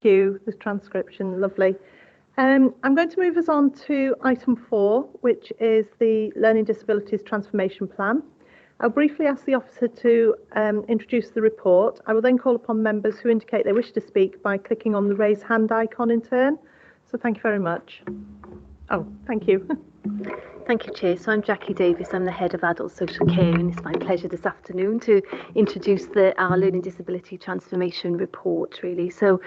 you. The transcription, lovely. I'm going to move us on to item 4, which is the Learning Disabilities Transformation Plan. I'll briefly ask the officer to introduce the report. I will then call upon members who indicate they wish to speak by clicking on the raise hand icon in turn. So thank you very much. Oh, thank you. Thank you, Chair. So I'm Jackie Davis. I'm the Head of Adult Social Care, and it's my pleasure this afternoon to introduce our Learning Disability Transformation Report, really. So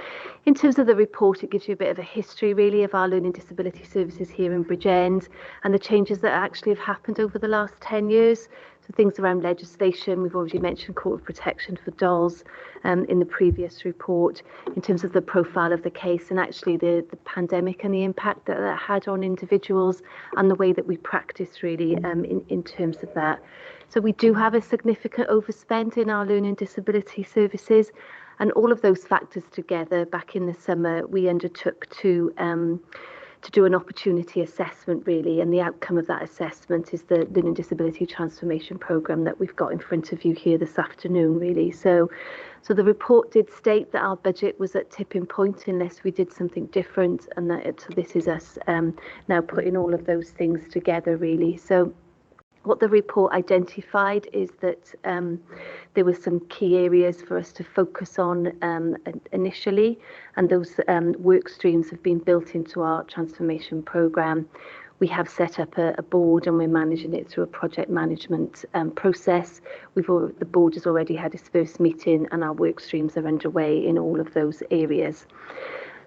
in terms of the report, it gives you a bit of a history, really, of our learning disability services here in Bridgend and the changes that actually have happened over the last 10 years. So things around legislation, we've already mentioned court of protection for dolls in the previous report, in terms of the profile of the case and actually the pandemic and the impact that that had on individuals and the way that we practice really in terms of that. So we do have a significant overspend in our learning disability services, and all of those factors together, back in the summer, we undertook to do an opportunity assessment, really, and the outcome of that assessment is the Learning Disability Transformation Programme that we've got in front of you here this afternoon, really. So the report did state that our budget was at tipping point unless we did something different, and so this is us now putting all of those things together, really. So what the report identified is that there were some key areas for us to focus on initially, and those work streams have been built into our transformation programme. We have set up a board and we're managing it through a project management process. The board has already had its first meeting and our work streams are underway in all of those areas.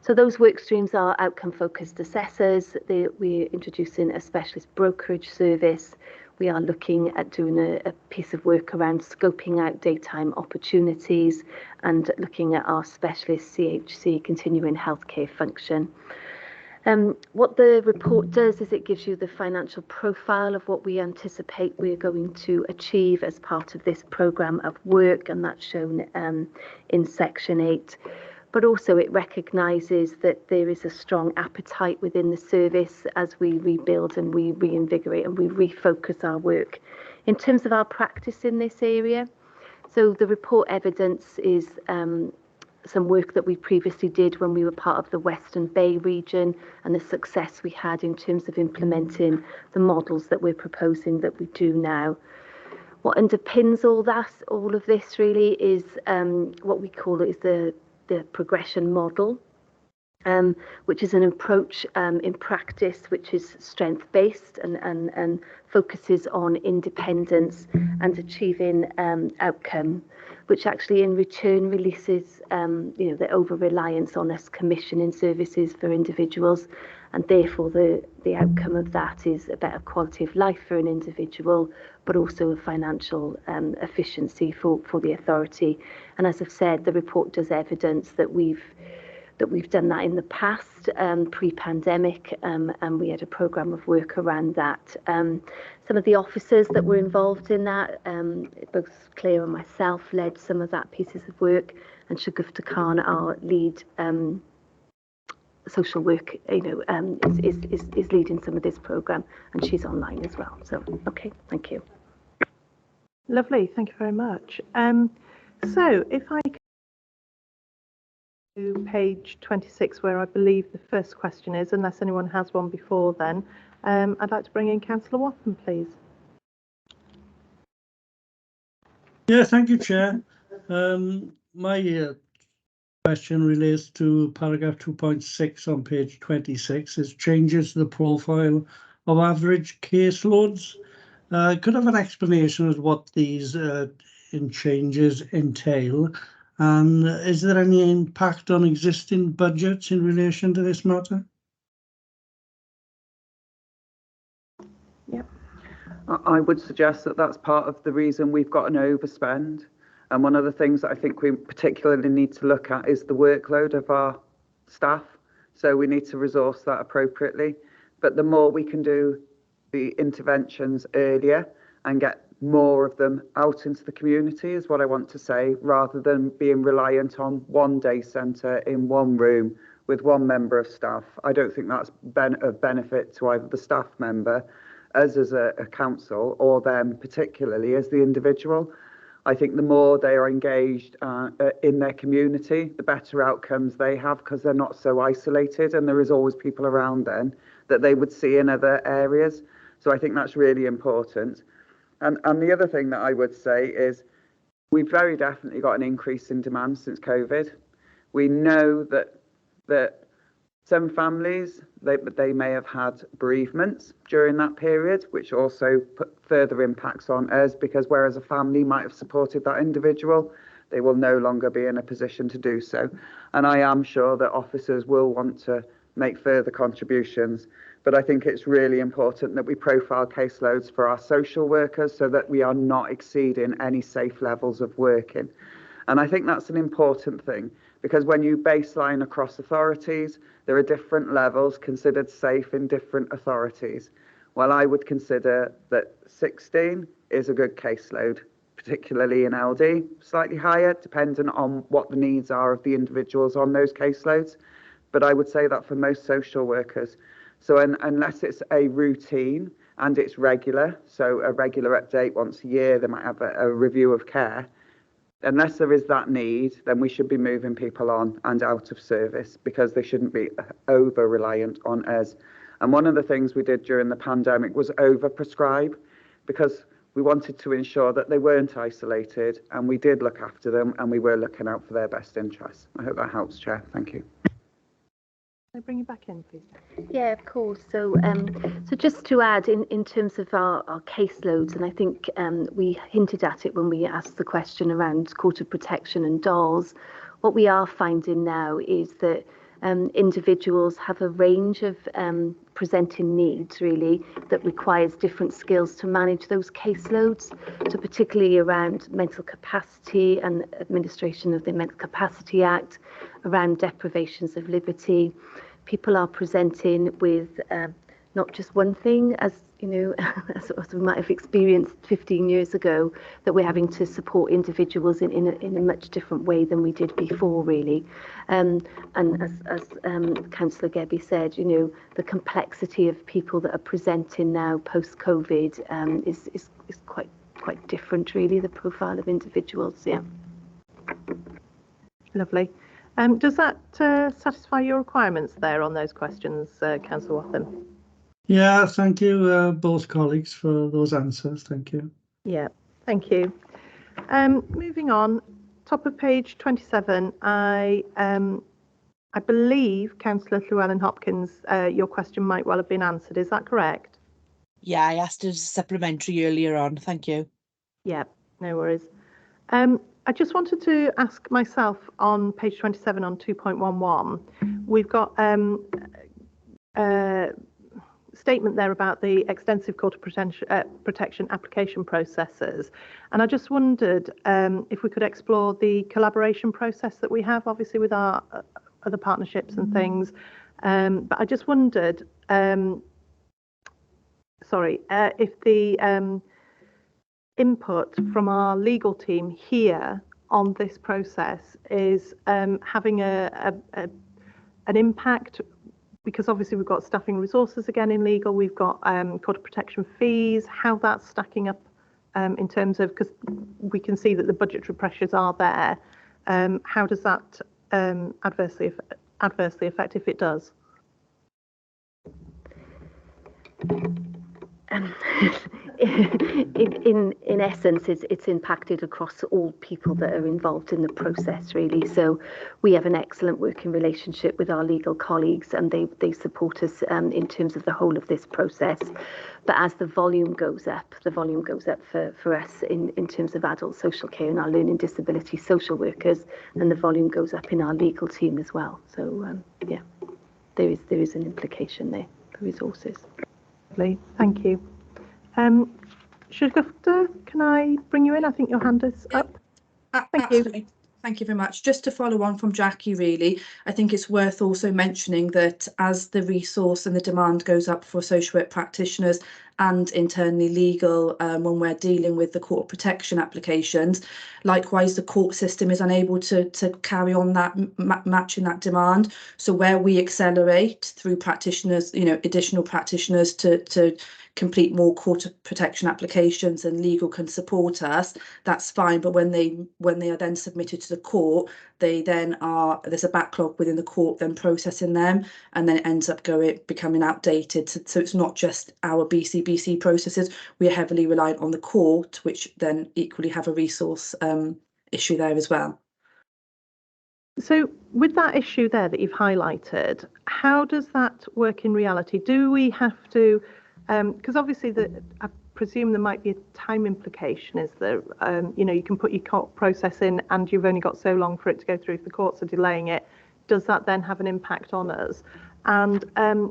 So those work streams are outcome-focused assessors. We're introducing a specialist brokerage service. We are looking at doing a piece of work around scoping out daytime opportunities and looking at our specialist CHC continuing healthcare function. What the report does is it gives you the financial profile of what we anticipate we're going to achieve as part of this programme of work, and that's shown in section 8. But also it recognises that there is a strong appetite within the service as we rebuild and we reinvigorate and we refocus our work. In terms of our practice in this area, so the report evidence is some work that we previously did when we were part of the Western Bay region and the success we had in terms of implementing the models that we're proposing that we do now. What underpins all of this really is what we call is the progression model, which is an approach in practice which is strength-based and focuses on independence and achieving outcome, which actually in return releases the over-reliance on us commissioning services for individuals, and therefore the outcome of that is a better quality of life for an individual, but also a financial efficiency for the authority. And as I've said, the report does evidence that we've done that in the past, pre-pandemic, and we had a programme of work around that. Some of the officers that were involved in that, both Claire and myself, led some of that pieces of work, and Shagufta Khan, our lead social work, is leading some of this programme, and she's online as well. So, okay, thank you. Lovely, thank you very much. So if I to page 26, where I believe the first question is, unless anyone has one before then, I'd like to bring in Councillor Watham, please. Yeah, thank you, Chair. My question relates to paragraph 2.6 on page 26. It changes the profile of average caseloads. Could I have an explanation of what these changes entail? And is there any impact on existing budgets in relation to this matter? Yep. I would suggest that that's part of the reason we've got an overspend. And one of the things that I think we particularly need to look at is the workload of our staff. So we need to resource that appropriately. But the more we can do the interventions earlier and get more of them out into the community is what I want to say, rather than being reliant on one day centre in one room with one member of staff. I don't think that's of benefit to either the staff member, us as a council, or them particularly as the individual. I think the more they are engaged in their community, the better outcomes they have, because they're not so isolated, and there is always people around then that they would see in other areas. So I think that's really important. And the other thing that I would say is we've very definitely got an increase in demand since COVID. We know that some families, they may have had bereavements during that period, which also put further impacts on us, because whereas a family might have supported that individual, they will no longer be in a position to do so. And I am sure that officers will want to make further contributions, but I think it's really important that we profile caseloads for our social workers so that we are not exceeding any safe levels of working. And I think that's an important thing, because when you baseline across authorities, there are different levels considered safe in different authorities. Well, I would consider that 16 is a good caseload, particularly in LD, slightly higher, depending on what the needs are of the individuals on those caseloads. But I would say that for most social workers. So unless it's a routine and it's regular, so a regular update once a year, they might have a review of care. Unless there is that need, then we should be moving people on and out of service, because they shouldn't be over reliant on us. And one of the things we did during the pandemic was over prescribe, because we wanted to ensure that they weren't isolated, and we did look after them, and we were looking out for their best interests. I hope that helps, Chair. Thank you. Can I bring you back in, please? Yeah, of course. So just to add, in terms of our caseloads, and I think we hinted at it when we asked the question around court of protection and dolls, what we are finding now is that individuals have a range of presenting needs, really, that requires different skills to manage those caseloads. So particularly around mental capacity and administration of the Mental Capacity Act, around deprivations of liberty. People are presenting with not just one thing, as you know, as we might have experienced 15 years ago, that we're having to support individuals in a much different way than we did before, really. And as Councillor Gebby said, you know, the complexity of people that are presenting now post-COVID is quite different, really, the profile of individuals. Yeah. Lovely. Does that satisfy your requirements there on those questions, Councillor Wathen? Yeah, thank you, both colleagues, for those answers. Thank you. Yeah, thank you. Moving on, top of page 27, I believe, Councillor Llewellyn Hopkins, your question might well have been answered. Is that correct? Yeah, I asked as a supplementary earlier on. Thank you. Yeah, no worries. I just wanted to ask myself on page 27 on 2.11, we've got statement there about the extensive court of protection application processes, and I just wondered if we could explore the collaboration process that we have, obviously with our other partnerships and things, but I just wondered, if the input from our legal team here on this process is having an impact, because obviously we've got staffing resources again in legal, we've got court of protection fees, how that's stacking up in terms of, because we can see that the budgetary pressures are there, how does that adversely affect, if it does? In essence, it's impacted across all people that are involved in the process, really. So we have an excellent working relationship with our legal colleagues, and they support us in terms of the whole of this process. But as the volume goes up for us in terms of adult social care and our learning disability social workers, and the volume goes up in our legal team as well. So yeah, there is an implication there for resources. Lovely, thank you. Shugufta, can I bring you in? I think your hand is up. Thank you. Thank you very much. Just to follow on from Jackie, really, I think it's worth also mentioning that as the resource and the demand goes up for social work practitioners and internally legal when we're dealing with the court protection applications. Likewise, the court system is unable to carry on that matching that demand. So where we accelerate through practitioners, additional practitioners to complete more court protection applications, and legal can support us, that's fine. But when they are then submitted to the court, there's a backlog within the court then processing them, and then it ends up becoming outdated. So it's not just our BCBC processes. We are heavily reliant on the court, which then equally have a resource issue there as well. So with that issue there that you've highlighted, how does that work in reality? Do we have to, because obviously I presume there might be a time implication, is there? You can put your court process in and you've only got so long for it to go through if the courts are delaying it. Does that then have an impact on us? And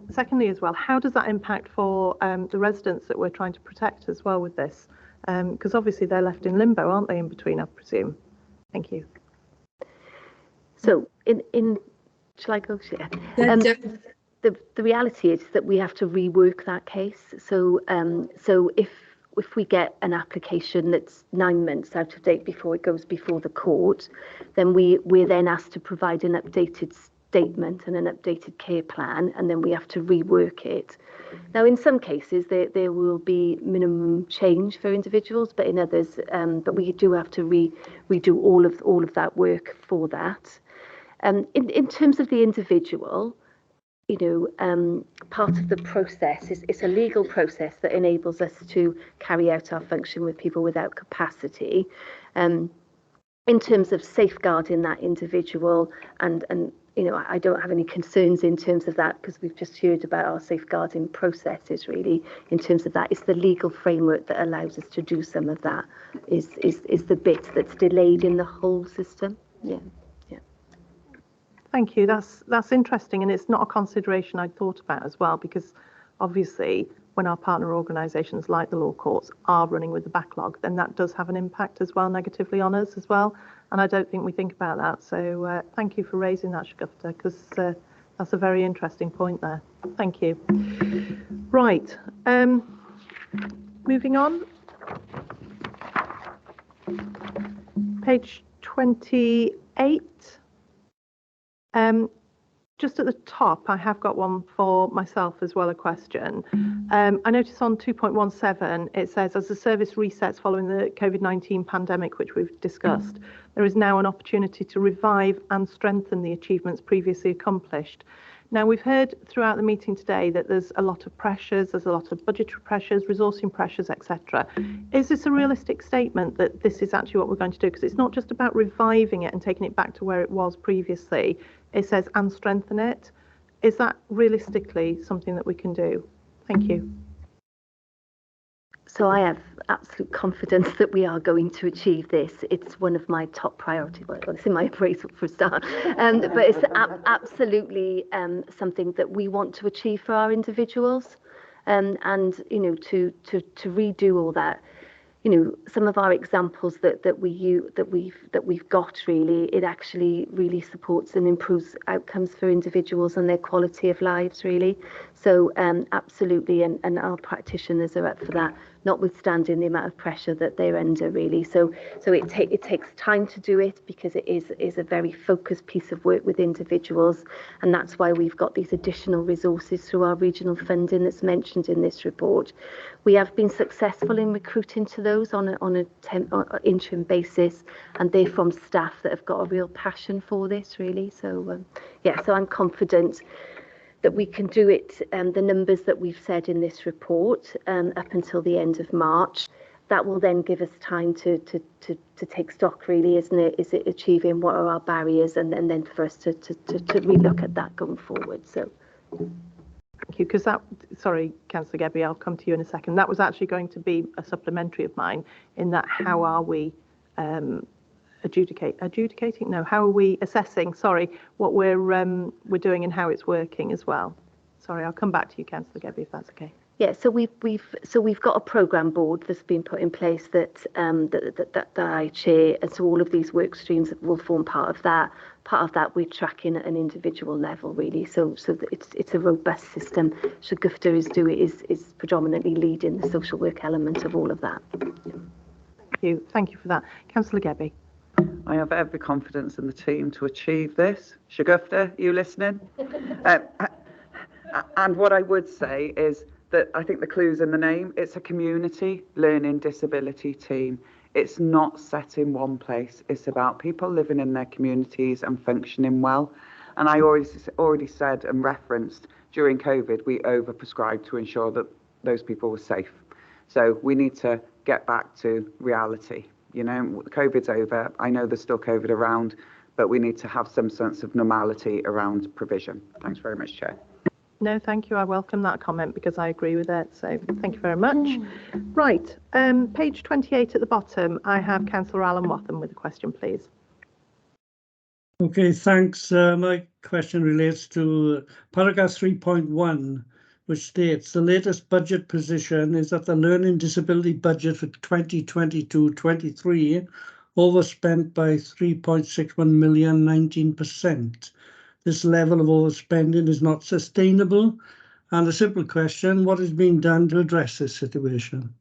secondly as well, how does that impact for the residents that we're trying to protect as well with this? Because obviously they're left in limbo, aren't they, in between, I presume? Thank you. So shall I go? Yeah. The reality is that we have to rework that case. So if we get an application that's 9 months out of date before it goes before the court, then we're then asked to provide an updated statement and an updated care plan, and then we have to rework it. Now, in some cases, there will be minimum change for individuals, but in others, but we do have to redo all of that work for that. In terms of the individual, part of the process is a legal process that enables us to carry out our function with people without capacity. In terms of safeguarding that individual, and I don't have any concerns in terms of that, because we've just heard about our safeguarding processes. Really, in terms of that, it's the legal framework that allows us to do some of that. Is the bit that's delayed in the whole system. Yeah. Thank you. That's interesting, and it's not a consideration I'd thought about as well, because obviously when our partner organisations like the law courts are running with the backlog, then that does have an impact as well negatively on us as well, and I don't think we think about that. So thank you for raising that, Shagufta, because that's a very interesting point there. Thank you. Right, moving on. Page 28. Just at the top, I have got one for myself as well, a question. I notice on 2.17, it says, as the service resets following the COVID-19 pandemic, which we've discussed, there is now an opportunity to revive and strengthen the achievements previously accomplished. Now, we've heard throughout the meeting today that there's a lot of pressures, there's a lot of budgetary pressures, resourcing pressures, etc. Is this a realistic statement that this is actually what we're going to do? Because it's not just about reviving it and taking it back to where it was previously. It says, and strengthen it. Is that realistically something that we can do? Thank you. So I have absolute confidence that we are going to achieve this. It's one of my top priorities. Well, it's in my appraisal for a start, but it's absolutely something that we want to achieve for our individuals, and to redo all that. Some of our examples that we've got, really, it actually really supports and improves outcomes for individuals and their quality of lives, really. So absolutely, and our practitioners are up for that, notwithstanding the amount of pressure that they're under, really. So it takes time to do it, because it is a very focused piece of work with individuals, and that's why we've got these additional resources through our regional funding that's mentioned in this report. We have been successful in recruiting to those on an interim basis, and they're from staff that have got a real passion for this, really. So so I'm confident that we can do it. The numbers that we've said in this report up until the end of March, that will then give us time to take stock, really, isn't it? Is it achieving, what are our barriers, and then for us to relook at that going forward. So. Thank you, because sorry, Councillor Gebbie, I'll come to you in a second. That was actually going to be a supplementary of mine, in that how are we adjudicating? No, how are we assessing, sorry, what we're doing and how it's working as well. Sorry, I'll come back to you, Councillor Gebbie, if that's okay. Yeah, so we've got a programme board that's been put in place that I chair, and so all of these work streams will form part of that. Part of that we're tracking at an individual level, really. So that it's a robust system. Shagufta is predominantly leading the social work element of all of that. Thank you for that, Councillor Gebby. I have every confidence in the team to achieve this. Shagufta, you listening? And what I would say is that I think the clue's in the name. It's a community learning disability team. It's not set in one place. It's about people living in their communities and functioning well. And I already said and referenced during COVID, we overprescribed to ensure that those people were safe. So we need to get back to reality. You know, COVID's over. I know there's still COVID around, but we need to have some sense of normality around provision. Thanks very much, Chair. No, thank you. I welcome that comment because I agree with it. So thank you very much. Right, page 28 at the bottom, I have Councillor Alan Wathen with a question, please. Okay, thanks. My question relates to paragraph 3.1, which states the latest budget position is that the learning disability budget for 2022-23 overspent by 3.61 million, 19%. This level of overspending is not sustainable. And a simple question, what is being done to address this situation?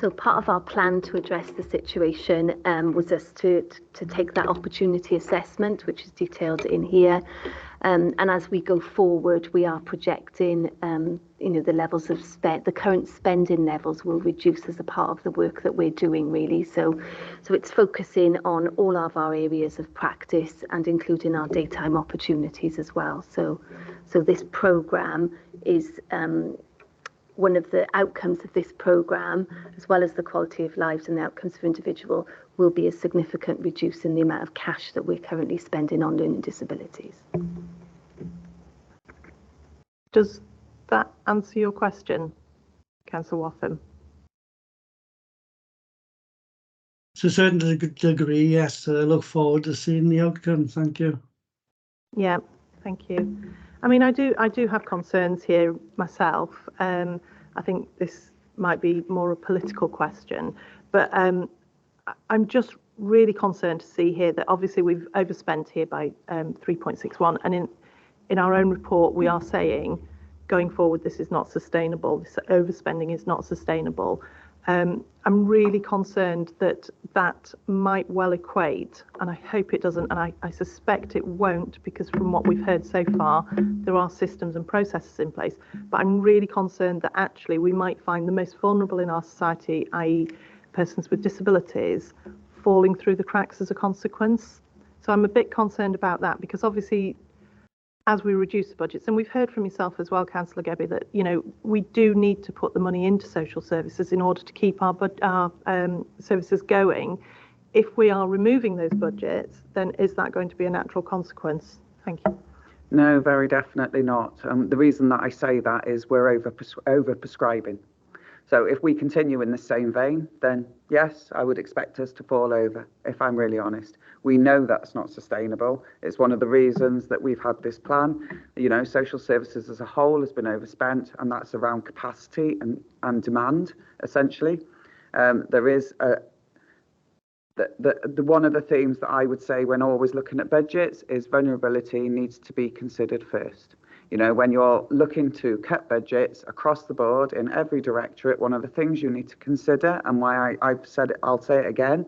So part of our plan to address the situation was us to take that opportunity assessment, which is detailed in here. And as we go forward, we are projecting, the levels of spend, the current spending levels will reduce as a part of the work that we're doing, really. So it's focusing on all of our areas of practice and including our daytime opportunities as well. So this programme is one of the outcomes of this programme, as well as the quality of lives and the outcomes for individual, will be a significant reduce in the amount of cash that we're currently spending on learning disabilities. Does that answer your question, Councillor Wathen? To a certain degree, yes. I look forward to seeing the outcome. Thank you. Yeah, thank you. I mean, I do have concerns here myself. I think this might be more a political question, but I'm just really concerned to see here that obviously we've overspent here by 3.61, and in our own report we are saying going forward this is not sustainable. This overspending is not sustainable. I'm really concerned that that might well equate, and I hope it doesn't, and I suspect it won't, because from what we've heard so far, there are systems and processes in place. But I'm really concerned that actually we might find the most vulnerable in our society, i.e. persons with disabilities, falling through the cracks as a consequence. So I'm a bit concerned about that, because obviously as we reduce the budgets, and we've heard from yourself as well, Councillor Gebby, that we do need to put the money into social services in order to keep our services going. If we are removing those budgets, then is that going to be a natural consequence? Thank you. No, very definitely not. The reason that I say that is we're over prescribing. So if we continue in the same vein, then yes, I would expect us to fall over, if I'm really honest. We know that's not sustainable. It's one of the reasons that we've had this plan. Social services as a whole has been overspent, and that's around capacity and demand, essentially. There is one of the themes that I would say when always looking at budgets is vulnerability needs to be considered first. When you're looking to cut budgets across the board in every directorate, one of the things you need to consider, and why I've said it, I'll say it again,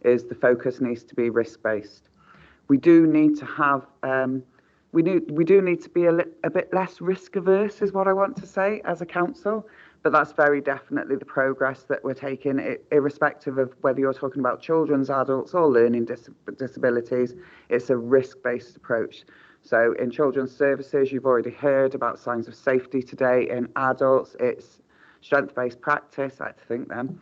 is the focus needs to be risk-based. We do need to have, we do need to be a bit less risk-averse, is what I want to say as a council. But that's very definitely the progress that we're taking, irrespective of whether you're talking about children's, adults, or learning disabilities. It's a risk-based approach. So in children's services, you've already heard about signs of safety today. In adults, it's strength-based practice. I think then.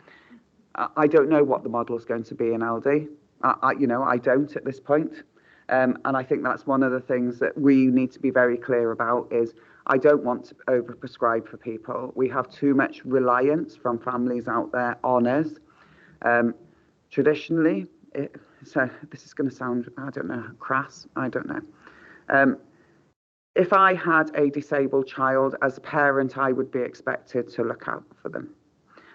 I don't know what the model is going to be in LD. I don't at this point. And I think that's one of the things that we need to be very clear about is I don't want to overprescribe for people. We have too much reliance from families out there on us. Traditionally, so this is going to sound, I don't know, crass. I don't know. if I had a disabled child, as a parent, I would be expected to look out for them.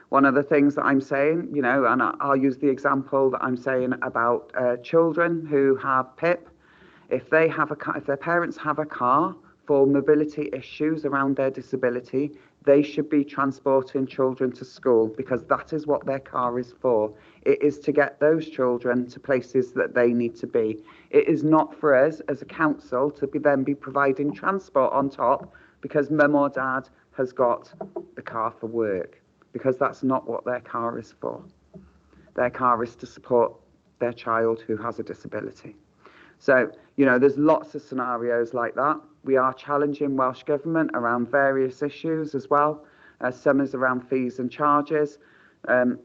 One of the things that I'm saying, you know, and I'll use the example that I'm saying about children who have PIP. If they have a car, if their parents have a car for mobility issues around their disability, they should be transporting children to school, because that is what their car is for. It is to get those children to places that they need to be. It is not for us as a council to then be providing transport on top because mum or dad has got the car for work, because that's not what their car is for. Their car is to support their child who has a disability. So, you know, there's lots of scenarios like that. We are challenging Welsh Government around various issues as well. Some is around fees and charges. They're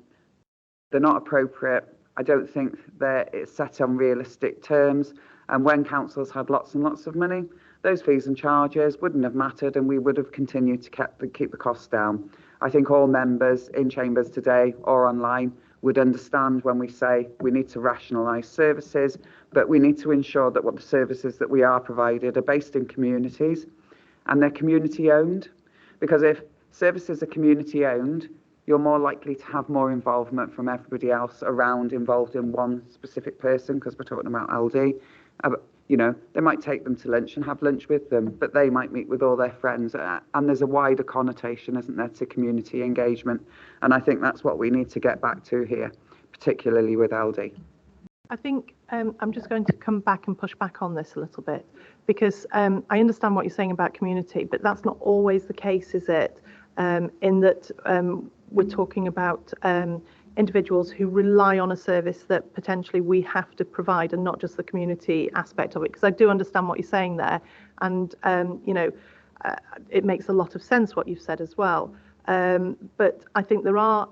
not appropriate. I don't think it's set on realistic terms. And when councils had lots and lots of money, those fees and charges wouldn't have mattered, and we would have continued to keep the costs down. I think all members in chambers today or online would understand when we say we need to rationalise services, but we need to ensure that what the services that we are provided are based in communities and they're community owned. Because if services are community owned, you're more likely to have more involvement from everybody else around involved in one specific person, because we're talking about LD. You know, they might take them to lunch and have lunch with them, but they might meet with all their friends. And there's a wider connotation, isn't there, to community engagement. And I think that's what we need to get back to here, particularly with LD. I think I'm just going to come back and push back on this a little bit, because I understand what you're saying about community, but that's not always the case, is it? In that we're talking about individuals who rely on a service that potentially we have to provide, and not just the community aspect of it. Because I do understand what you're saying there, and you know, it makes a lot of sense what you've said as well. But I think there are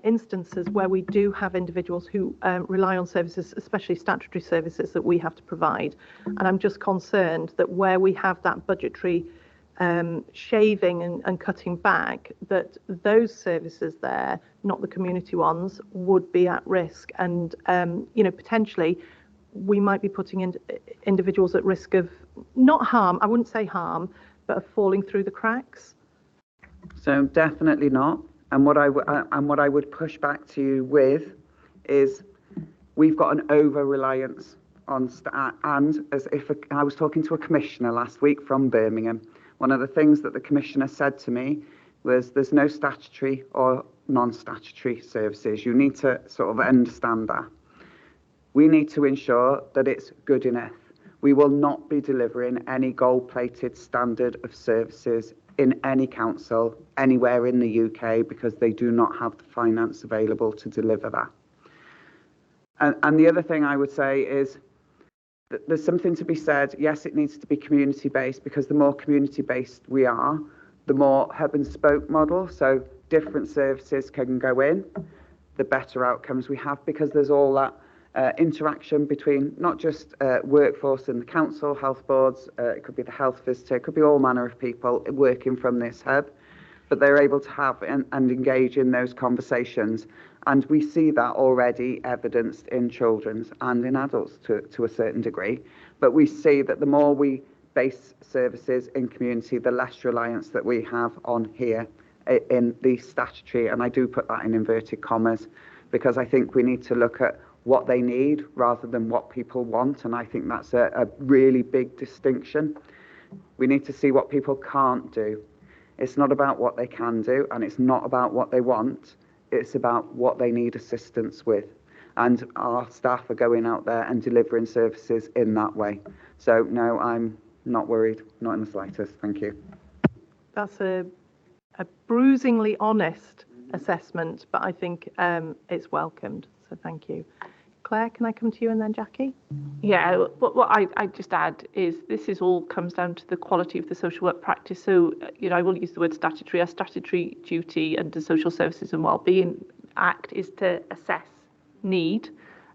instances where we do have individuals who rely on services, especially statutory services that we have to provide. And I'm just concerned that where we have that budgetary shaving and cutting back, that those services there, not the community ones, would be at risk. And, you know, potentially we might be putting individuals at risk of not harm, I wouldn't say harm, but of falling through the cracks. So definitely not. And what I would push back to you with is we've got an over-reliance on and as if I was talking to a commissioner last week from Birmingham. One of the things that the commissioner said to me was there's no statutory or non-statutory services. You need to sort of understand that. We need to ensure that it's good enough. We will not be delivering any gold-plated standard of services in any council anywhere in the UK because they do not have the finance available to deliver that. And the other thing I would say is that there's something to be said. Yes, it needs to be community-based, because the more community-based we are, the more hub and spoke model, so different services can go in, the better outcomes we have, because there's all that interaction between not just workforce in the council, health boards, it could be the health visitor, it could be all manner of people working from this hub, but they're able to have and engage in those conversations. And we see that already evidenced in children's and in adults to a certain degree. But we see that the more we base services in community, the less reliance that we have on here in the statutory, and I do put that in inverted commas, because I think we need to look at what they need rather than what people want. And I think that's a really big distinction. We need to see what people can't do. It's not about what they can do, and it's not about what they want. It's about what they need assistance with. And our staff are going out there and delivering services in that way. So, no, I'm not worried, not in the slightest. Thank you. That's a bruisingly honest assessment, but I think it's welcomed. So thank you. Claire, can I come to you and then Jackie? Yeah, what I just add is this all comes down to the quality of the social work practice. So, you know, I will use the word statutory. Our statutory duty under Social Services and Wellbeing Act is to assess need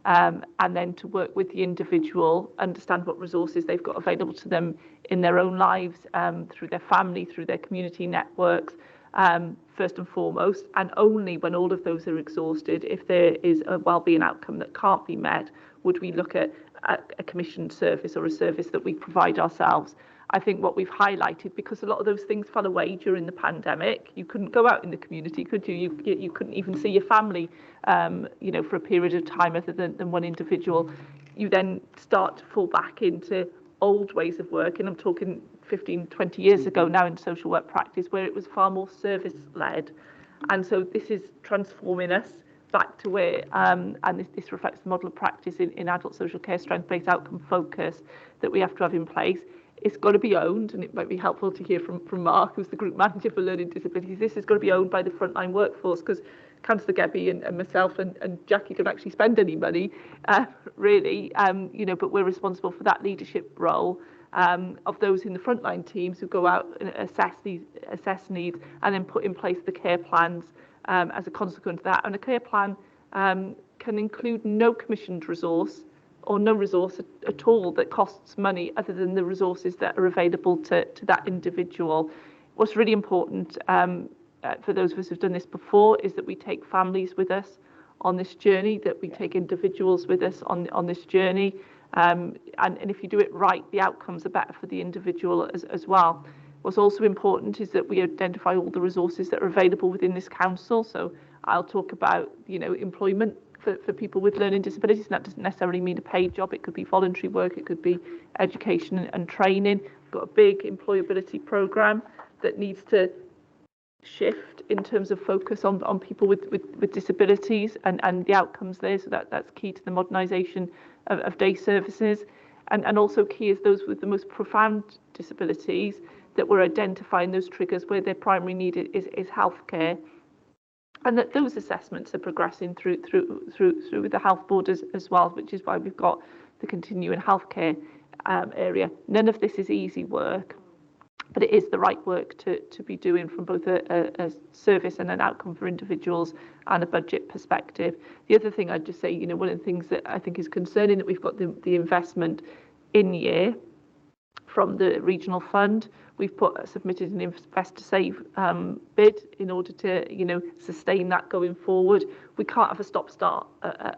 and then to work with the individual, understand what resources they've got available to them in their own lives, through their family, through their community networks, first and foremost, and only when all of those are exhausted, if there is a wellbeing outcome that can't be met, would we look at a commissioned service or a service that we provide ourselves. I think what we've highlighted, because a lot of those things fell away during the pandemic. You couldn't go out in the community, could you? You couldn't even see your family, for a period of time other than one individual. You then start to fall back into old ways of work, and I'm talking 15, 20 years ago now in social work practice, where it was far more service-led. And so this is transforming us back to where, and this reflects the model of practice in adult social care, strength-based outcome focus that we have to have in place. It's got to be owned, and it might be helpful to hear from Mark, who's the group manager for learning disabilities. This has got to be owned by the frontline workforce, because Councillor Gebby and myself and Jackie don't actually spend any money, really, but we're responsible for that leadership role of those in the frontline teams who go out and assess needs and then put in place the care plans as a consequence of that. And a care plan can include no commissioned resource or no resource at all that costs money other than the resources that are available to that individual. What's really important for those of us who've done this before is that we take families with us on this journey, that we take individuals with us on this journey. And if you do it right, the outcomes are better for the individual as well. What's also important is that we identify all the resources that are available within this council. So I'll talk about, employment for people with learning disabilities, and that doesn't necessarily mean a paid job. It could be voluntary work, it could be education and training. We've got a big employability programme that needs to shift in terms of focus on people with disabilities and the outcomes there. So that's key to the modernisation of day services. And also key is those with the most profound disabilities, that we're identifying those triggers where their primary need is healthcare, and that those assessments are progressing through with the health board as well, which is why we've got the continuing healthcare area. None of this is easy work, but it is the right work to be doing from both a service and an outcome for individuals and a budget perspective. The other thing I'd just say, one of the things that I think is concerning, that we've got the investment in year from the regional fund. We've submitted an Invest to Save bid in order to, sustain that going forward. We can't have a stop-start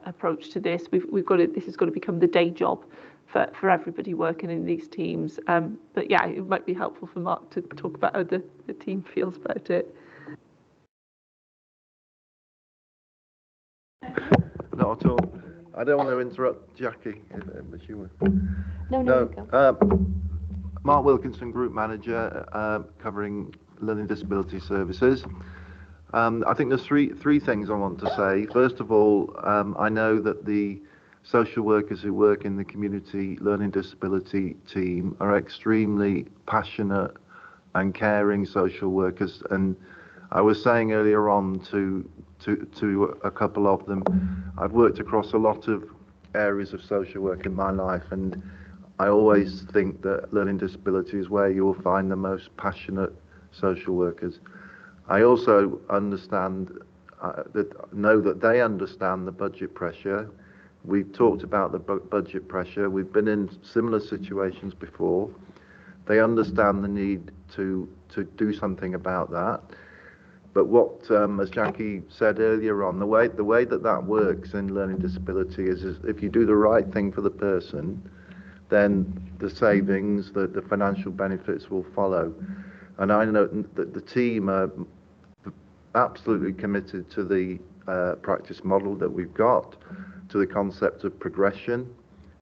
approach to this. This has got to become the day job for everybody working in these teams. But yeah, it might be helpful for Mark to talk about how the team feels about it. Not at all. I don't want to interrupt Jackie, if you were. No. Mark Wilkinson, Group Manager, covering Learning Disability Services. I think there's three things I want to say. First of all, I know that the social workers who work in the community learning disability team are extremely passionate and caring social workers. And I was saying earlier on to a couple of them, I've worked across a lot of areas of social work in my life, and I always think that learning disability is where you will find the most passionate social workers. I also understand know that they understand the budget pressure. We've talked about the budget pressure. We've been in similar situations before. They understand the need to do something about that. But what, as Jackie said earlier on, the way that works in learning disability is if you do the right thing for the person, then the savings, the financial benefits will follow. And I know that the team are absolutely committed to the practice model that we've got, to the concept of progression.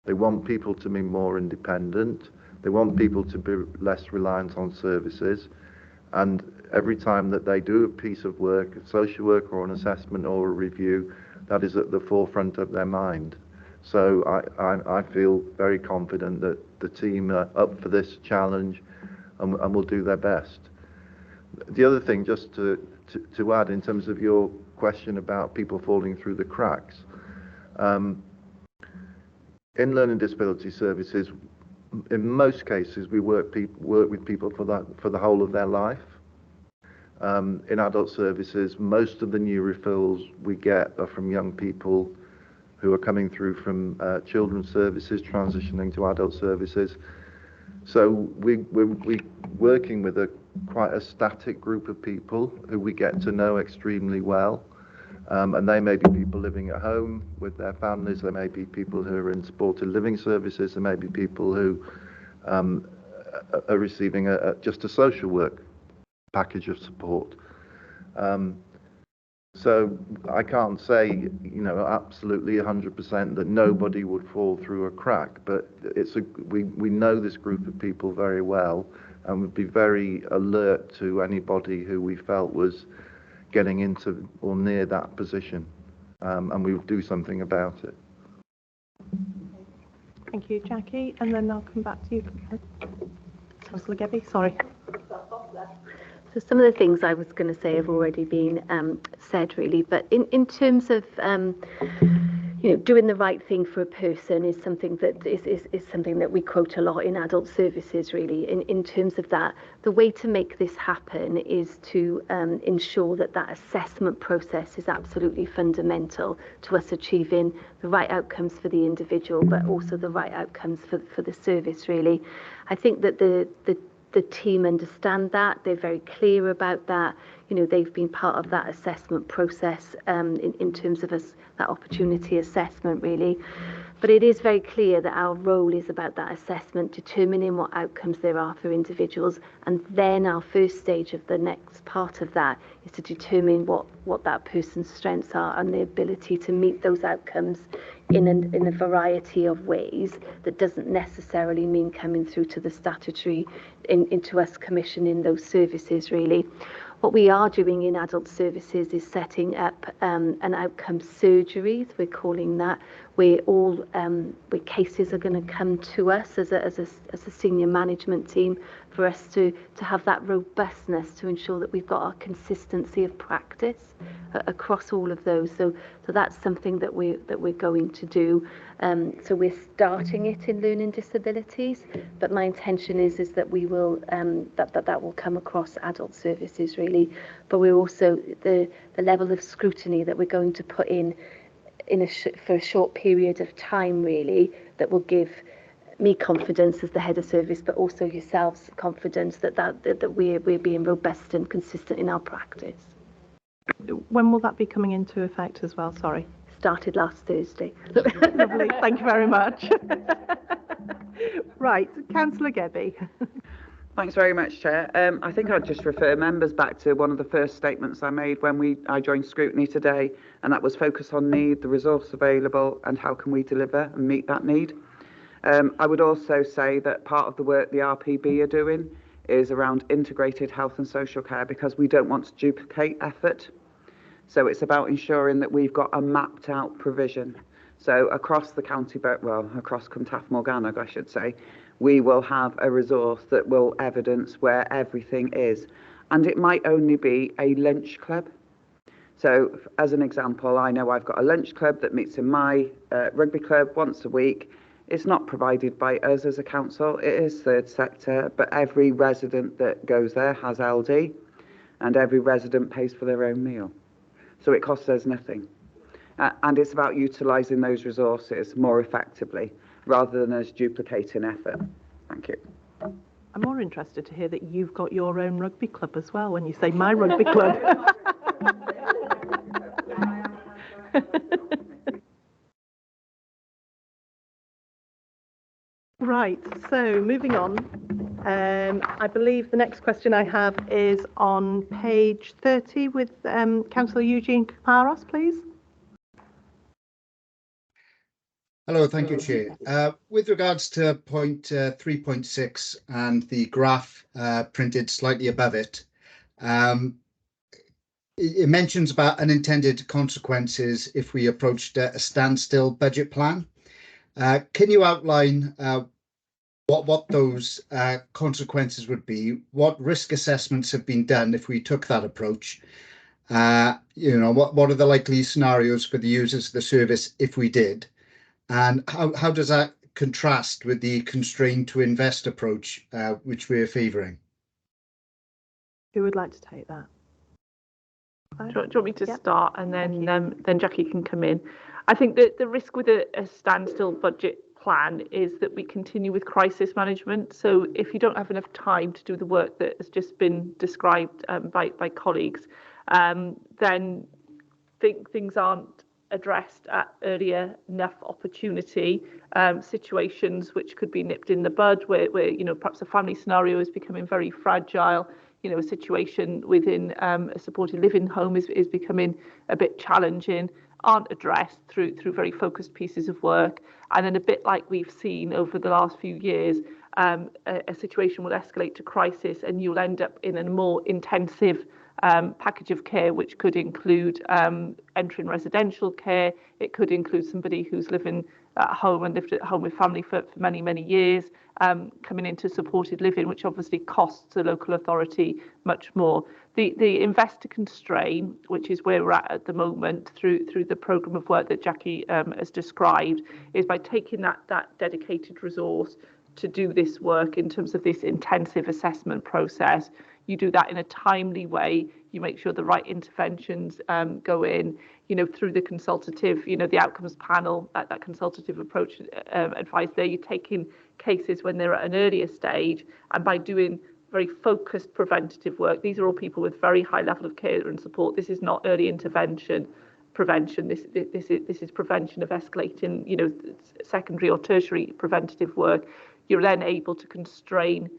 They want people to be more independent. They want people to be less reliant on services. And every time that they do a piece of work, a social work or an assessment or a review, that is at the forefront of their mind. So I feel very confident that the team are up for this challenge and will do their best. The other thing, just to add in terms of your question about people falling through the cracks, in learning disability services, in most cases we work with people for the whole of their life. In adult services, most of the new referrals we get are from young people who are coming through from children's services, transitioning to adult services. So we're working with quite a static group of people who we get to know extremely well. And they may be people living at home with their families, there may be people who are in supported living services, there may be people who are receiving just a social work package of support. So I can't say, absolutely 100% that nobody would fall through a crack, but we know this group of people very well, and would be very alert to anybody who we felt was getting into or near that position, and we would do something about it. Thank you, Jackie, and then I'll come back to you, Councillor Gebby. Sorry. So some of the things I was going to say have already been said, really. But in terms of doing the right thing for a person is something that is something that we quote a lot in adult services, really. In terms of that, the way to make this happen is to ensure that that assessment process is absolutely fundamental to us achieving the right outcomes for the individual, but also the right outcomes for the service, really. I think that the team understand that. They're very clear about that. They've been part of that assessment process in terms of that opportunity assessment, really. But it is very clear that our role is about that assessment, determining what outcomes there are for individuals. And then our first stage of the next part of that is to determine what that person's strengths are and the ability to meet those outcomes in a variety of ways. That doesn't necessarily mean coming through to the statutory, into us commissioning those services, really. What we are doing in adult services is setting up an outcome surgeries, we're calling that, where cases are going to come to us as a senior management team for us to have that robustness to ensure that we've got our consistency of practice across all of those. So that's something that we're going to do. So we're starting it in learning disabilities, but my intention is that we will that will come across adult services, really. But we're also the level of scrutiny that we're going to put in for a short period of time, really, that will give me confidence as the head of service, but also yourselves confidence that we're being robust and consistent in our practice. When will that be coming into effect as well? Sorry. Started last Thursday. Lovely, thank you very much. Right, Councillor Gebby. Thanks very much, Chair. I think I'd just refer members back to one of the first statements I made when I joined Scrutiny today, and that was focus on need, the resource available, and how can we deliver and meet that need. I would also say that part of the work the RPB are doing is around integrated health and social care, because we don't want to duplicate effort. So it's about ensuring that we've got a mapped out provision. So across the county, across Clontarf Morgannwg, I should say, we will have a resource that will evidence where everything is. And it might only be a lunch club. So as an example, I know I've got a lunch club that meets in my rugby club once a week. It's not provided by us as a council, it is third sector, but every resident that goes there has LD, and every resident pays for their own meal. So it costs us nothing. And it's about utilising those resources more effectively, rather than us duplicating effort. Thank you. I'm more interested to hear that you've got your own rugby club as well when you say my rugby club. Right, so moving on. I believe the next question I have is on page 30 with Councillor Eugene Kaparos, please. Hello, thank you, Chair. With regards to point 3.6 and the graph printed slightly above it, it mentions about unintended consequences if we approached a standstill budget plan. Can you outline what those consequences would be? What risk assessments have been done if we took that approach? What are the likely scenarios for the users of the service if we did? And how does that contrast with the constrained to invest approach, which we're favouring? Who would like to take that? Do you want me to start, and then Jackie can come in? I think that the risk with a standstill budget plan is that we continue with crisis management. So if you don't have enough time to do the work that has just been described by colleagues, then things aren't addressed at earlier enough opportunity, situations which could be nipped in the bud where perhaps a family scenario is becoming very fragile, a situation within a supported living home is becoming a bit challenging, aren't addressed through very focused pieces of work. And then a bit like we've seen over the last few years, a situation will escalate to crisis and you'll end up in a more intensive package of care, which could include entering residential care. It could include somebody who's living at home and lived at home with family for many, many years, coming into supported living, which obviously costs the local authority much more. The invest to constrain, which is where we're at the moment through the programme of work that Jackie has described, is by taking that dedicated resource to do this work in terms of this intensive assessment process. You do that in a timely way. You make sure the right interventions go in, through the consultative, the outcomes panel, that consultative approach advice there. You're taking cases when they're at an earlier stage, and by doing very focused preventative work, these are all people with very high level of care and support. This is not early intervention prevention. This is prevention of escalating, secondary or tertiary preventative work. You're then able to constrain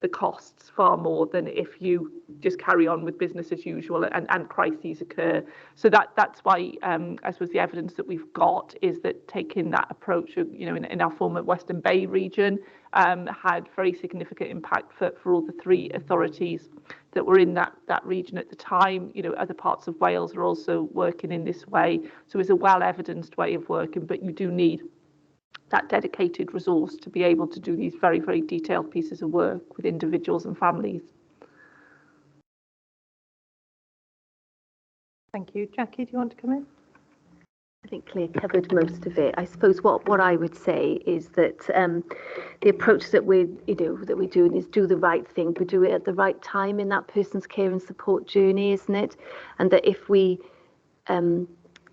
the costs far more than if you just carry on with business as usual and crises occur. So that's why I suppose the evidence that we've got is that taking that approach, in our former Western Bay region, had very significant impact for all the three authorities that were in that region at the time. Other parts of Wales are also working in this way. So it's a well-evidenced way of working, but you do need that dedicated resource to be able to do these very, very detailed pieces of work with individuals and families. Thank you. Jackie, do you want to come in? I think Claire covered most of it. I suppose what I would say is that the approach that we're doing is do the right thing, but do it at the right time in that person's care and support journey, isn't it? And that if we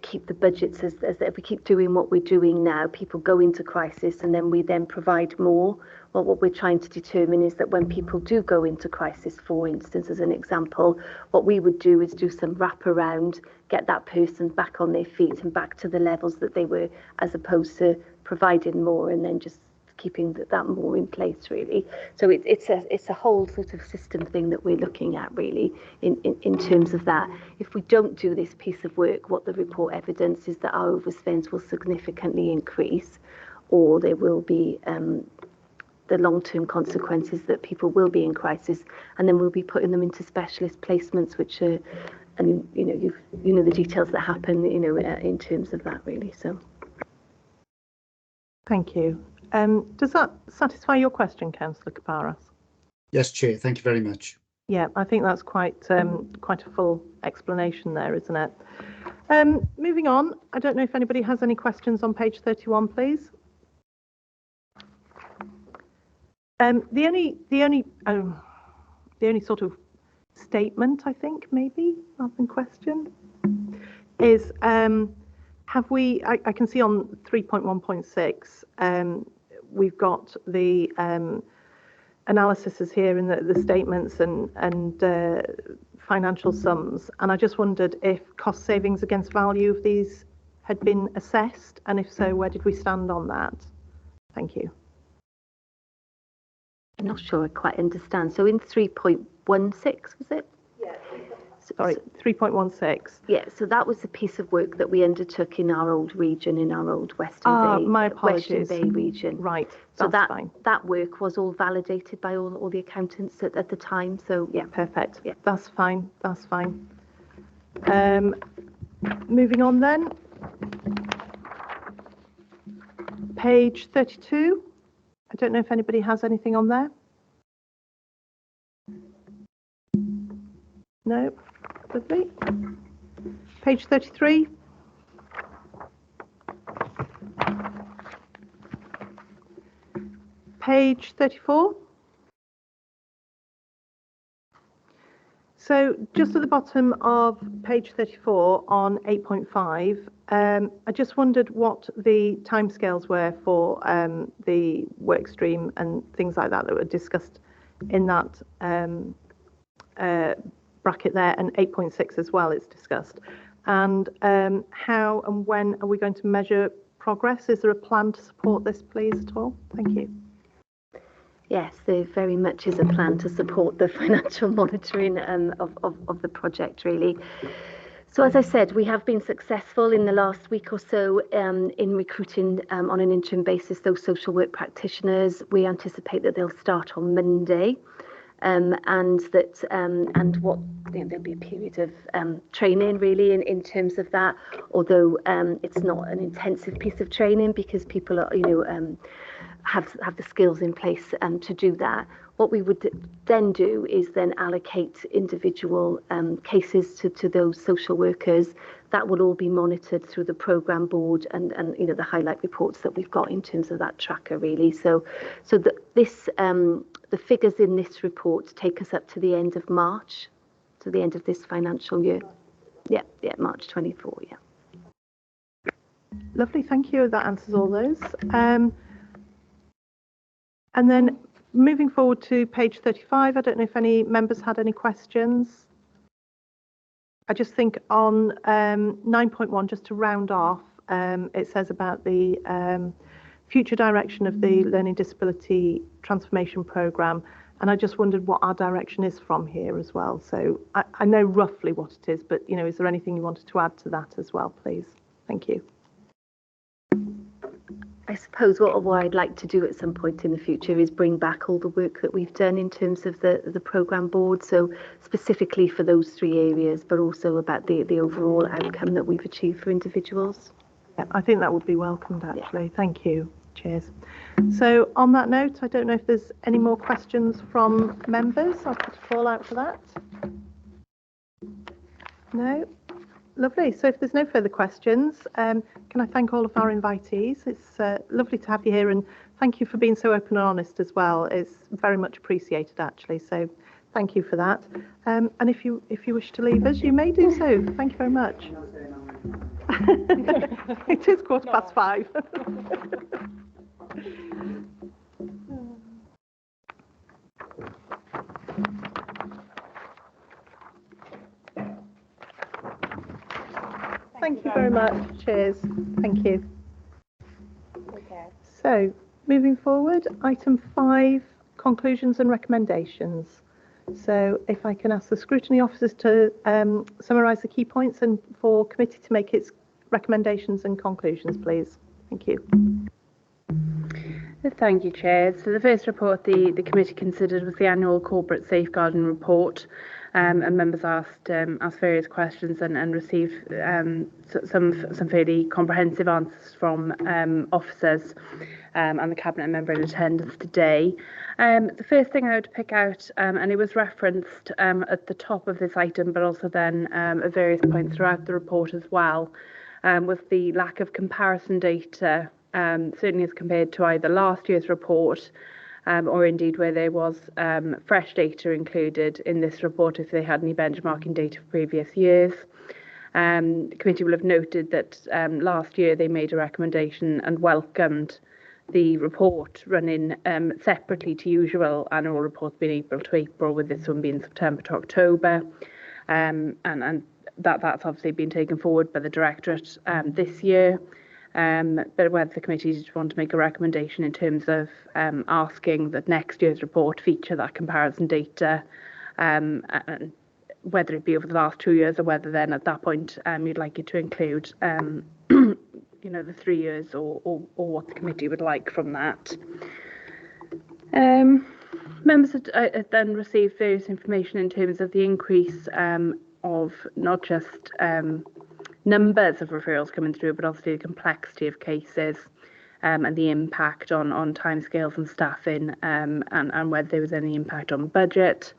keep the budgets as if we keep doing what we're doing now, people go into crisis and then we provide more. Well, what we're trying to determine is that when people do go into crisis, for instance, as an example, what we would do is do some wraparound, get that person back on their feet and back to the levels that they were, as opposed to providing more and then just keeping that more in place, really. So it's a whole sort of system thing that we're looking at, really, in terms of that. If we don't do this piece of work, what the report evidence is that our overspends will significantly increase, or there will be the long-term consequences that people will be in crisis, and then we'll be putting them into specialist placements, which are, and you know the details that happen, in terms of that, really. So. Thank you. Does that satisfy your question, Councillor Kaparas? Yes, Chair. Thank you very much. Yeah, I think that's quite a full explanation there, isn't it? Moving on, I don't know if anybody has any questions on page 31, please. The only sort of statement, I think, maybe rather than question, is have we? I can see on 3.1.6. We've got the analyses here in the statements and financial sums, and I just wondered if cost savings against value of these had been assessed, and if so, where did we stand on that? Thank you. I'm not sure I quite understand. So in 3.16, was it? Yeah. Sorry, 3.16. Yeah, so that was a piece of work that we undertook in our old region, in our old Western Bay, my apologies. Western Bay region. Right, so that's fine. That work was all validated by all the accountants at the time. So yeah, perfect. Yeah, that's fine. That's fine. Moving on then. Page 32. I don't know if anybody has anything on there. No. Lovely. Page 33. Page 34. So just at the bottom of page 34 on 8.5, I just wondered what the timescales were for the work stream and things like that were discussed in that bracket there, and 8.6 as well, it's discussed. And how and when are we going to measure progress? Is there a plan to support this, please, at all? Thank you. Yes, there very much is a plan to support the financial monitoring of the project, really. So as I said, we have been successful in the last week or so in recruiting on an interim basis those social work practitioners. We anticipate that they'll start on Monday. And what there'll be a period of training really in terms of that, although it's not an intensive piece of training because people are have the skills in place to do that. What we would then do is then allocate individual cases to those social workers. That will all be monitored through the programme board and the highlight reports that we've got in terms of that tracker really. So the figures in this report take us up to the end of March, to the end of this financial year. Yeah, March 24, yeah. Lovely, thank you. That answers all those. And then moving forward to page 35, I don't know if any members had any questions. I just think on 9.1, just to round off, it says about the future direction of the Learning Disability Transformation Programme, and I just wondered what our direction is from here as well. So I know roughly what it is, but is there anything you wanted to add to that as well, please? Thank you. I suppose what I'd like to do at some point in the future is bring back all the work that we've done in terms of the programme board, so specifically for those 3 areas, but also about the overall outcome that we've achieved for individuals. Yeah, I think that would be welcomed, actually. Yeah. Thank you. Cheers. So on that note, I don't know if there's any more questions from members. I'll put a call out for that. No? Lovely. So if there's no further questions, can I thank all of our invitees? It's lovely to have you here, and thank you for being so open and honest as well. It's very much appreciated, actually. So thank you for that. And if you wish to leave us, you may do so. Thank you very much. It is 5:15. Thank you very much. Cheers. Thank you. Okay. So, moving forward, item 5, conclusions and recommendations. So, if I can ask the scrutiny officers to summarise the key points and for committee to make its recommendations and conclusions, please. Thank you. Thank you, Chair. So the first report the committee considered was the annual corporate safeguarding report, and members asked various questions and received some fairly comprehensive answers from officers and the cabinet member in attendance today. The first thing I would pick out, and it was referenced at the top of this item, but also then at various points throughout the report as well, was the lack of comparison data. Certainly as compared to either last year's report or indeed where there was fresh data included in this report if they had any benchmarking data for previous years. The committee will have noted that last year they made a recommendation and welcomed the report running separately to usual annual reports being April to April, with this one being September to October. And that's obviously been taken forward by the Directorate this year. But whether the committee did want to make a recommendation in terms of asking that next year's report feature that comparison data, and whether it be over the last 2 years or whether then at that point you'd like it to include the 3 years or what the committee would like from that. Members had then received various information in terms of the increase of not just numbers of referrals coming through, but obviously the complexity of cases and the impact on timescales and staffing, and whether there was any impact on budget.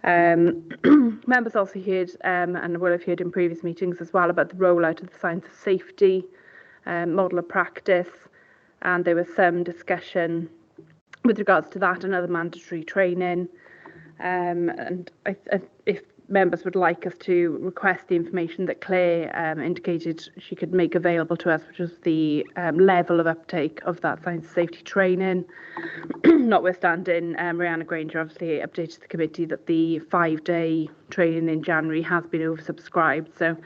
Members also heard, and will have heard in previous meetings as well, about the rollout of the science of safety model of practice, and there was some discussion with regards to that and other mandatory training. And if members would like us to request the information that Claire indicated she could make available to us, which was the level of uptake of that science and safety training. Notwithstanding, Rihanna Granger obviously updated the committee that the 5-day training in January has been oversubscribed, so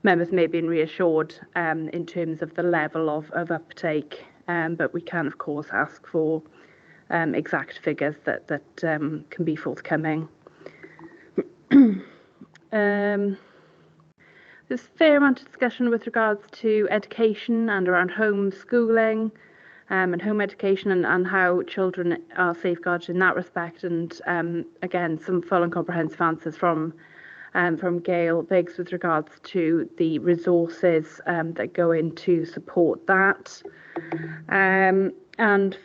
members may have been reassured in terms of the level of uptake, but we can of course ask for exact figures that can be forthcoming. There's a fair amount of discussion with regards to education and around homeschooling and home education and how children are safeguarded in that respect. And again, some full and comprehensive answers from Gail Biggs with regards to the resources that go in to support that. And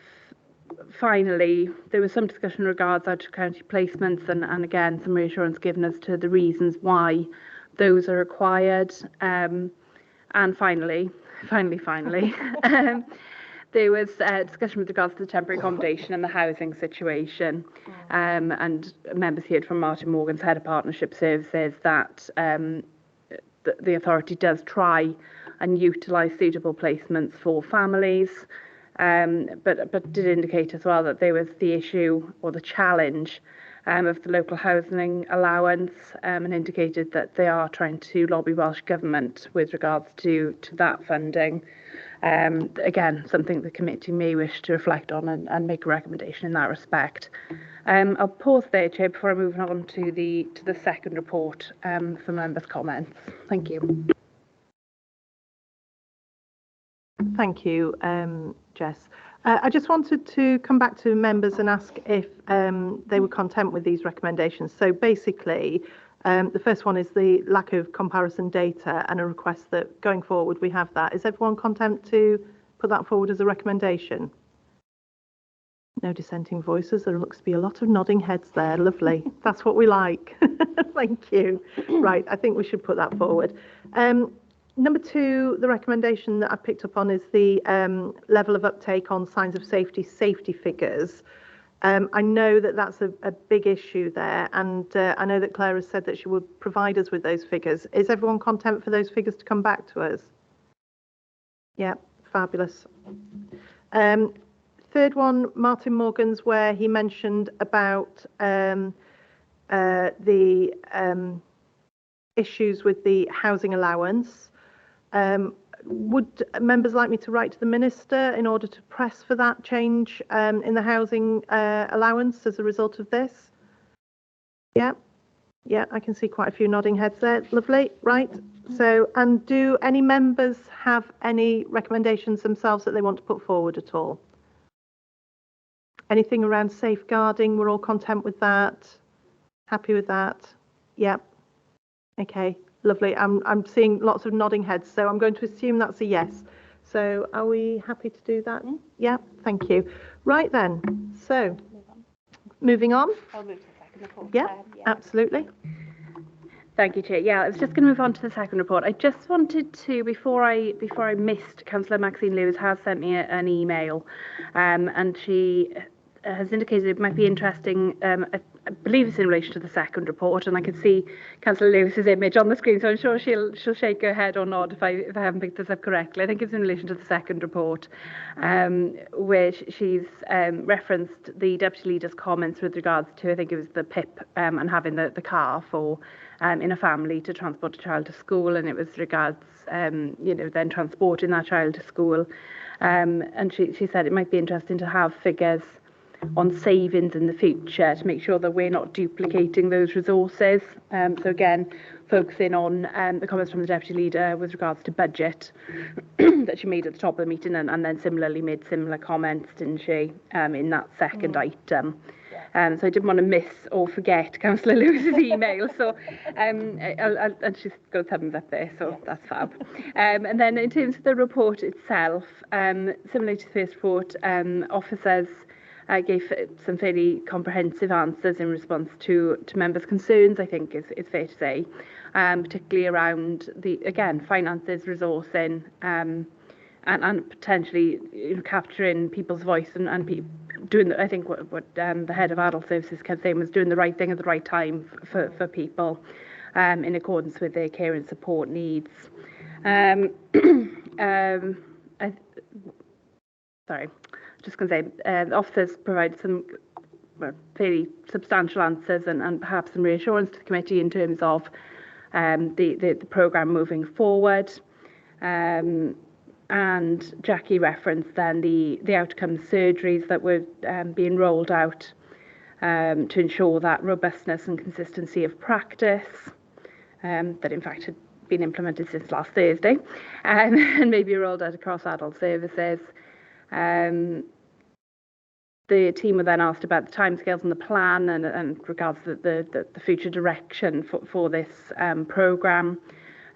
finally, there was some discussion in regards out of county placements and again, some reassurance given as to the reasons why those are required. And finally, there was discussion with regards to the temporary accommodation and the housing situation. And members heard from Martin Morgan's Head of Partnership Services that the authority does try and utilise suitable placements for families, but did indicate as well that there was the issue or the challenge of the local housing allowance, and indicated that they are trying to lobby Welsh Government with regards to that funding. Again, something the committee may wish to reflect on and make a recommendation in that respect. I'll pause there, Chair, before I move on to the second report for members' comments. Thank you. Thank you, Jess. I just wanted to come back to members and ask if they were content with these recommendations. So basically, the first one is the lack of comparison data and a request that going forward we have that. Is everyone content to put that forward as a recommendation? No dissenting voices. There looks to be a lot of nodding heads there. Lovely. That's what we like. Thank you. Right, I think we should put that forward. Number two, the recommendation that I picked up on is the level of uptake on signs of safety figures. I know that that's a big issue there, and I know that Claire has said that she would provide us with those figures. Is everyone content for those figures to come back to us? Yeah, fabulous. Third one, Martin Morgan's, where he mentioned about the issues with the housing allowance. Would members like me to write to the Minister in order to press for that change in the housing allowance as a result of this? Yeah, I can see quite a few nodding heads there. Lovely, right. So, and do any members have any recommendations themselves that they want to put forward at all? Anything around safeguarding? We're all content with that? Happy with that? Yeah. Okay. Lovely. I'm seeing lots of nodding heads, so I'm going to assume that's a yes. So are we happy to do that? Yeah, thank you. Right then, so moving on. I'll move to the second report. Yeah, absolutely. Thank you, Chair. Yeah, I was just going to move on to the second report. I just wanted to, before I missed, Councillor Maxine Lewis has sent me an email, and she has indicated it might be interesting. I believe it's in relation to the second report, and I can see Councillor Lewis's image on the screen, so I'm sure she'll shake her head or nod if I haven't picked this up correctly. I think it's in relation to the second report, where she's referenced the Deputy Leader's comments with regards to, I think it was the PIP and having the car for in a family to transport a child to school, and it was regards then transporting that child to school, and she said it might be interesting to have figures on savings in the future to make sure that we're not duplicating those resources. So again, focusing on the comments from the Deputy Leader with regards to budget that she made at the top of the meeting, and then similarly made similar comments, didn't she, in that second item. So I didn't want to miss or forget Councillor Lewis's email. So and she's got a thumbs up there, so that's fab. And then in terms of the report itself, similar to the first report, officers gave some fairly comprehensive answers in response to members' concerns, I think is fair to say, particularly around again finances, resourcing, and potentially capturing people's voice and doing I think what the head of adult services kept saying was doing the right thing at the right time for people in accordance with their care and support needs. Just going to say, the officers provided some fairly substantial answers and perhaps some reassurance to the committee in terms of the programme moving forward. And Jackie referenced then the outcome surgeries that were being rolled out to ensure that robustness and consistency of practice that in fact had been implemented since last Thursday and maybe rolled out across adult services. The team were then asked about the timescales and the plan and regards the future direction for this programme.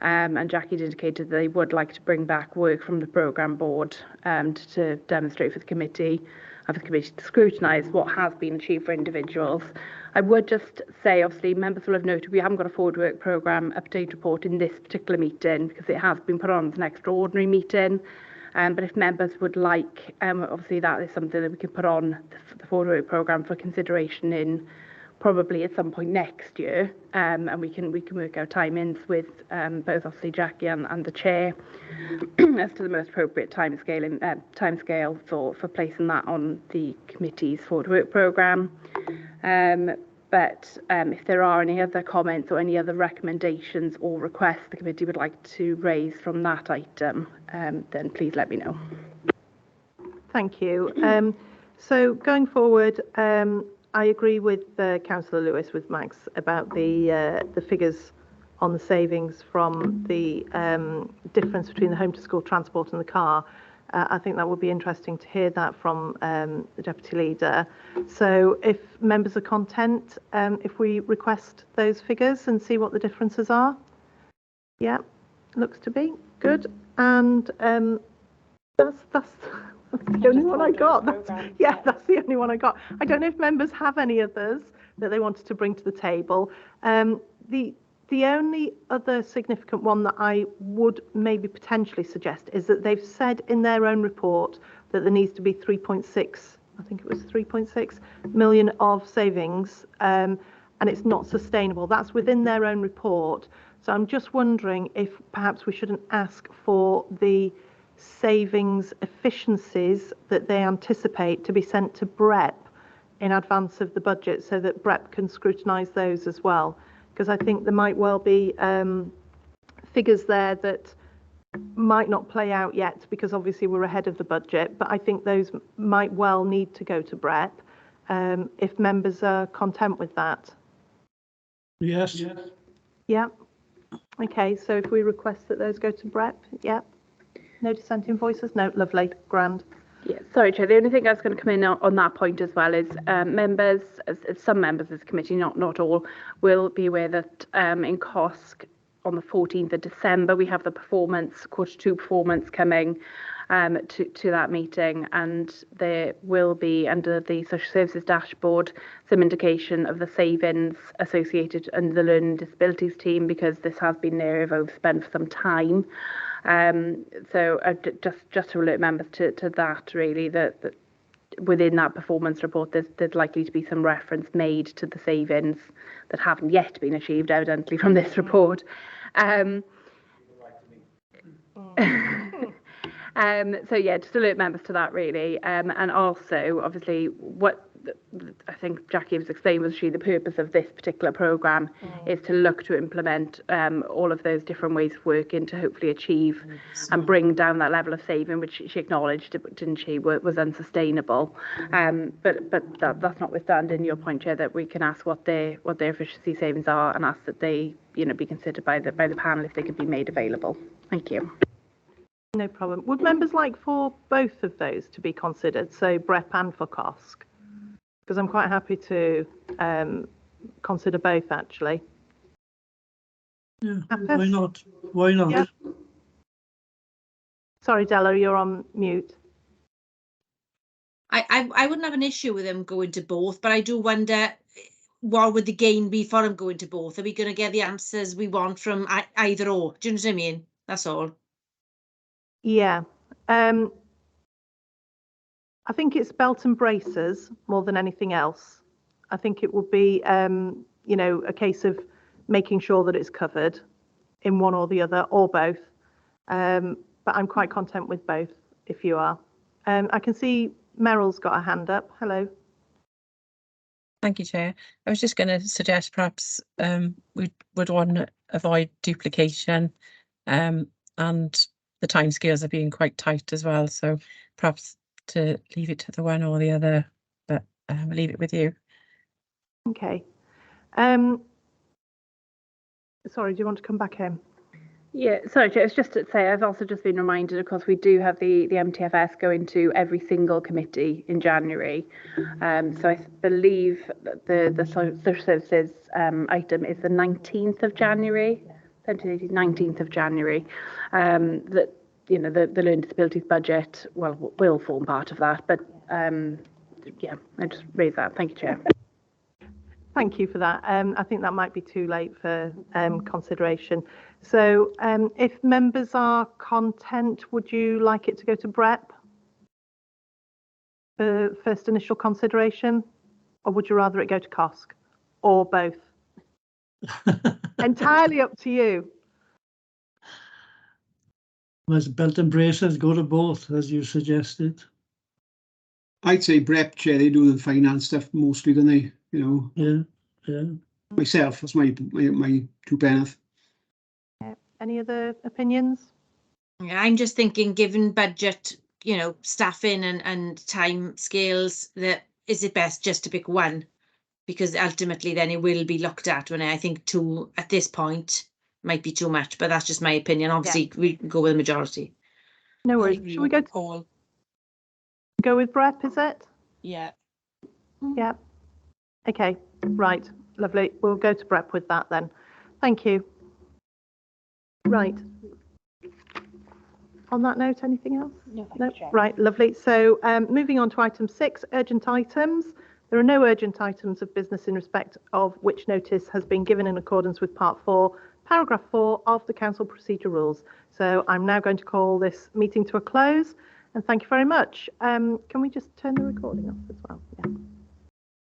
And Jackie indicated that they would like to bring back work from the programme board to demonstrate for the committee and for the committee to scrutinise what has been achieved for individuals. I would just say, obviously, members will have noted we haven't got a forward work programme update report in this particular meeting because it has been put on as an extraordinary meeting. But if members would like, obviously that is something that we can put on the forward work programme for consideration in probably at some point next year, and we can work out timings with both obviously Jackie and the chair as to the most appropriate timescale for placing that on the committee's forward work programme. But if there are any other comments or any other recommendations or requests the committee would like to raise from that item, then please let me know. Thank you. So going forward, I agree with Councillor Lewis, with Max, about the figures on the savings from the difference between the home to school transport and the car. I think that would be interesting to hear that from the Deputy Leader. So if members are content, if we request those figures and see what the differences are. Yeah, looks to be good. And that's the only one I got. That's the only one I got. I don't know if members have any others that they wanted to bring to the table. The only other significant one that I would maybe potentially suggest is that they've said in their own report that there needs to be 3.6, I think it was 3.6 million of savings, and it's not sustainable. That's within their own report. So I'm just wondering if perhaps we shouldn't ask for the savings efficiencies that they anticipate to be sent to BREP in advance of the budget so that BREP can scrutinise those as well. Because I think there might well be figures there that might not play out yet because obviously we're ahead of the budget, but I think those might well need to go to BREP if members are content with that. Yes. Yeah. Okay, so if we request that those go to BREP, yeah. No dissenting voices? No, lovely, grand. Yeah, sorry, Chair. The only thing I was going to come in on that point as well is members, some members of the committee, not all, will be aware that in COSC on the 14th of December we have the Q2 performance coming to that meeting, and there will be under the social services dashboard some indication of the savings associated under the learning disabilities team because this has been an area of overspend for some time. So just to alert members to that really, that within that performance report there's likely to be some reference made to the savings that haven't yet been achieved evidently from this report. So yeah, just alert members to that really, and also obviously what I think Jackie was explaining was actually the purpose of this particular programme is to look to implement all of those different ways of working to hopefully achieve and bring down that level of saving, which she acknowledged, didn't she, was unsustainable. But that's notwithstanding your point, Chair, that we can ask what their efficiency savings are and ask that they be considered by the panel if they could be made available. Thank you. No problem. Would members like for both of those to be considered, so BREP and for COSC? Because I'm quite happy to consider both, actually. Yeah, why not? Why not? Yeah. Sorry, Della, you're on mute. I wouldn't have an issue with them going to both, but I do wonder what would the gain be for them going to both? Are we going to get the answers we want from either or? Do you know what I mean? That's all. Yeah. I think it's belt and braces more than anything else. I think it would be, a case of making sure that it's covered in one or the other or both. But I'm quite content with both, if you are. I can see Meryl's got a hand up. Hello. Thank you, Chair. I was just going to suggest perhaps we would want avoid duplication, and the timescales are being quite tight as well. So perhaps to leave it to the one or the other, but I'll leave it with you. Okay. Sorry, do you want to come back in? Yeah, sorry, Jo, it's just to say I've also just been reminded, of course, we do have the MTFS going to every single committee in January. So I believe that the social services item is the 19th of January, 19th of January. That, you know, the learning disabilities budget will form part of that. But yeah, I just raised that. Thank you, Chair. Thank you for that. I think that might be too late for consideration. So if members are content, would you like it to go to BREP for first initial consideration, or would you rather it go to COSC, or both? Entirely up to you. Well, as belt and braces, go to both, as you suggested. I'd say BREP, Chair. They do the finance stuff mostly, don't they? You know. Yeah. Myself, that's my two penneth. Any other opinions? Yeah, I'm just thinking, given budget, you know, staffing and time scales, that is it best just to pick one, because ultimately then it will be looked at. When I think two at this point might be too much, but that's just my opinion. Obviously, we can go with the majority. No worries. Should we go to Paul? Go with BREP? Is it? Yeah. Yeah. Okay. Right. Lovely. We'll go to BREP with that then. Thank you. Right. On that note, anything else? No, No. Right. Lovely. So moving on to item 6, urgent items. There are no urgent items of business in respect of which notice has been given in accordance with Part 4, Paragraph 4 of the Council Procedure Rules. So I'm now going to call this meeting to a close, and thank you very much. Can we just turn the recording off as well? Yeah.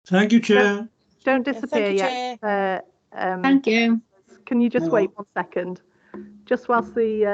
Thank you, Chair. Don't disappear yet. Thank you. Can you just wait 1 second? Just whilst the